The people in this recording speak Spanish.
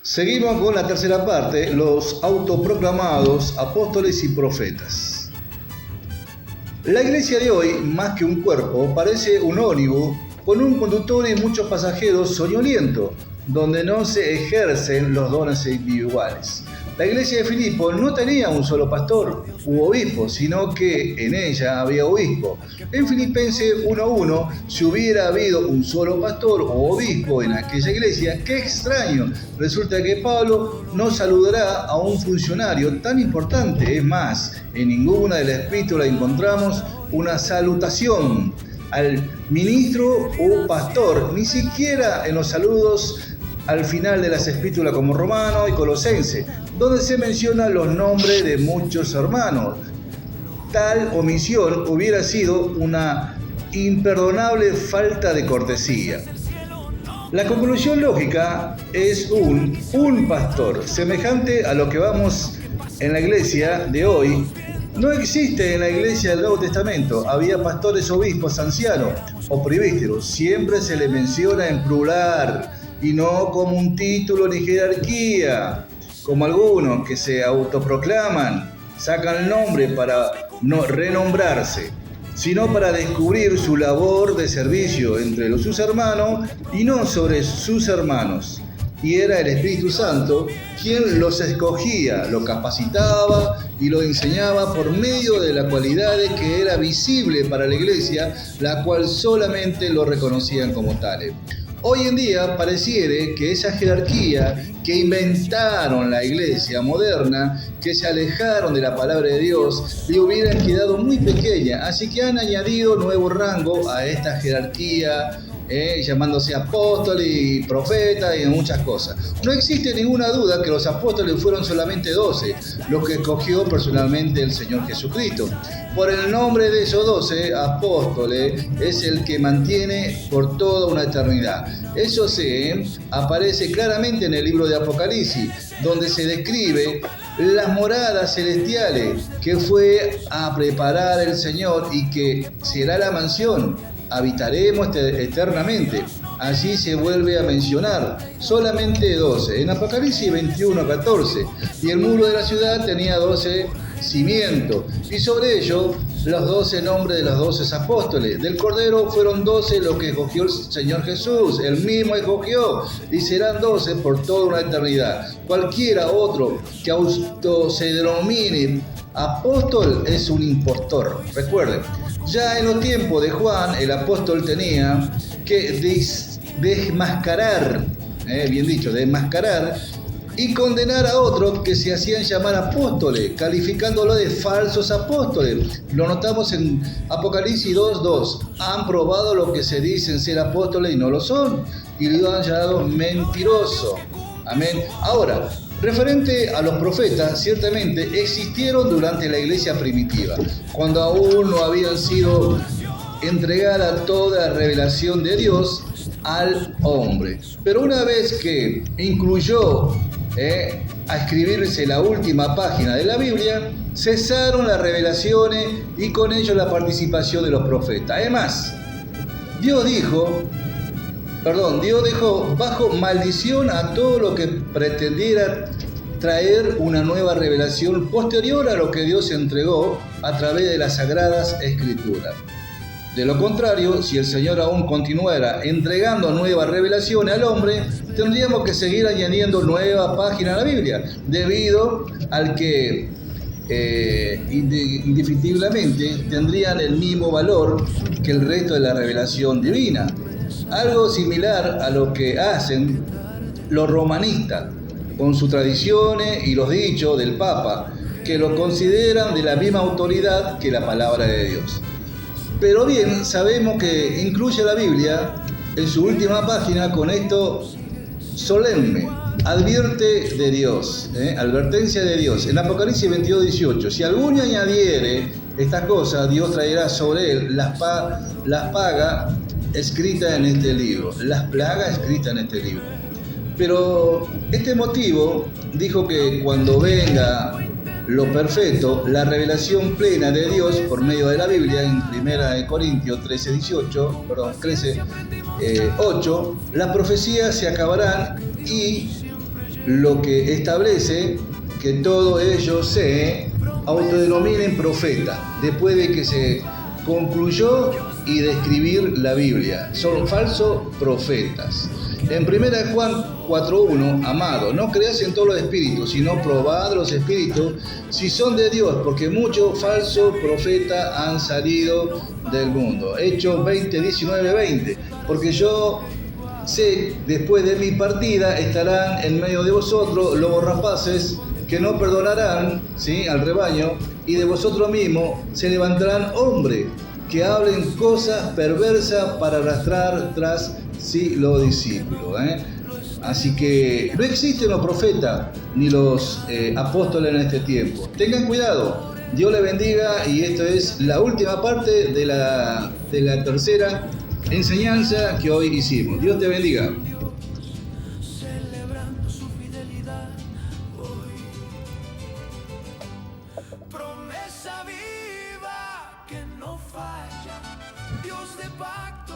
Seguimos con la tercera parte, los autoproclamados apóstoles y profetas. La iglesia de hoy, más que un cuerpo, parece un ómnibus con un conductor y muchos pasajeros soñolientos, donde no se ejercen los dones individuales. La iglesia de Filipo no tenía un solo pastor u obispo, sino que en ella había obispo. En Filipenses 1:1, si hubiera habido un solo pastor o obispo en aquella iglesia, qué extraño. Resulta que Pablo no saludará a un funcionario tan importante. Es más, en ninguna de las epístolas encontramos una salutación al ministro o pastor, ni siquiera en los saludos al final de las epístolas como Romano y Colosense, donde se mencionan los nombres de muchos hermanos. Tal omisión hubiera sido una imperdonable falta de cortesía. La conclusión lógica es un pastor, semejante a lo que vamos en la iglesia de hoy. No existe en la iglesia del Nuevo Testamento. Había pastores, obispos, ancianos o presbíteros. Siempre se le menciona en plural y no como un título ni jerarquía, como algunos que se autoproclaman, sacan el nombre para no renombrarse, sino para descubrir su labor de servicio entre sus hermanos y no sobre sus hermanos. Y era el Espíritu Santo quien los escogía, los capacitaba y los enseñaba por medio de las cualidades que era visible para la iglesia, la cual solamente lo reconocían como tales. Hoy en día pareciere que esa jerarquía que inventaron la iglesia moderna, que se alejaron de la palabra de Dios, le hubieran quedado muy pequeña, así que han añadido nuevo rango a esta jerarquía, llamándose apóstoles y profetas y muchas cosas. No existe ninguna duda que los apóstoles fueron solamente 12, los que escogió personalmente el Señor Jesucristo. Por el nombre de esos 12 apóstoles es el que mantiene por toda una eternidad. Eso aparece claramente en el libro de Apocalipsis, donde se describe las moradas celestiales que fue a preparar el Señor y que será la mansión. Habitaremos eternamente. Allí se vuelve a mencionar solamente 12, en Apocalipsis 21:14, y el muro de la ciudad tenía 12 cimientos, y sobre ello los 12 nombres de los 12 apóstoles. Del Cordero fueron 12 los que escogió el Señor Jesús, él mismo escogió, y serán 12 por toda una eternidad. Cualquiera otro que se denomine apóstol es un impostor. Recuerden, ya en los tiempos de Juan, el apóstol tenía que desmascarar, desmascarar y condenar a otros que se hacían llamar apóstoles, calificándolo de falsos apóstoles. Lo notamos en Apocalipsis 2:2. Han probado lo que se dicen ser apóstoles y no lo son, y lo han llamado mentiroso. Amén. Ahora, referente a los profetas, ciertamente existieron durante la iglesia primitiva, cuando aún no habían sido entregada toda la revelación de Dios al hombre. Pero una vez que incluyó a escribirse la última página de la Biblia, cesaron las revelaciones y con ello la participación de los profetas. Además, Dios dejó bajo maldición a todo lo que pretendiera traer una nueva revelación posterior a lo que Dios entregó a través de las Sagradas Escrituras. De lo contrario, si el Señor aún continuara entregando nuevas revelaciones al hombre, tendríamos que seguir añadiendo nuevas páginas a la Biblia, debido al que indefectiblemente tendrían el mismo valor que el resto de la revelación divina. Algo similar a lo que hacen los romanistas con sus tradiciones y los dichos del Papa, que lo consideran de la misma autoridad que la palabra de Dios. Pero bien, sabemos que incluye la Biblia en su última página con esto solemne: advierte de Dios, advertencia de Dios. En Apocalipsis 22:18, si alguno añadiere estas cosas, Dios traerá sobre él las plagas escritas en este libro. Las plagas escritas en este libro. Pero este motivo dijo que cuando venga lo perfecto, la revelación plena de Dios por medio de la Biblia, en 1 Corintios 13:8, las profecías se acabarán y lo que establece que todos ellos se autodenominen profetas, después de que se concluyó y de escribir la Biblia. Son falsos profetas. En 1 Juan 4:1, amado, no creas en todos los espíritus, sino probad los espíritus si son de Dios, porque muchos falsos profetas han salido del mundo. Hechos 20:19-20, porque yo sé, después de mi partida estarán en medio de vosotros lobos rapaces que no perdonarán, ¿sí?, al rebaño, y de vosotros mismos se levantarán hombres que hablen cosas perversas para arrastrar tras sí los discípulos. Así que no existen los profetas ni los apóstoles en este tiempo. Tengan cuidado. Dios les bendiga, y esto es la última parte de la tercera enseñanza que hoy hicimos. Dios te bendiga. Promesa viva que no falla, Dios de pacto.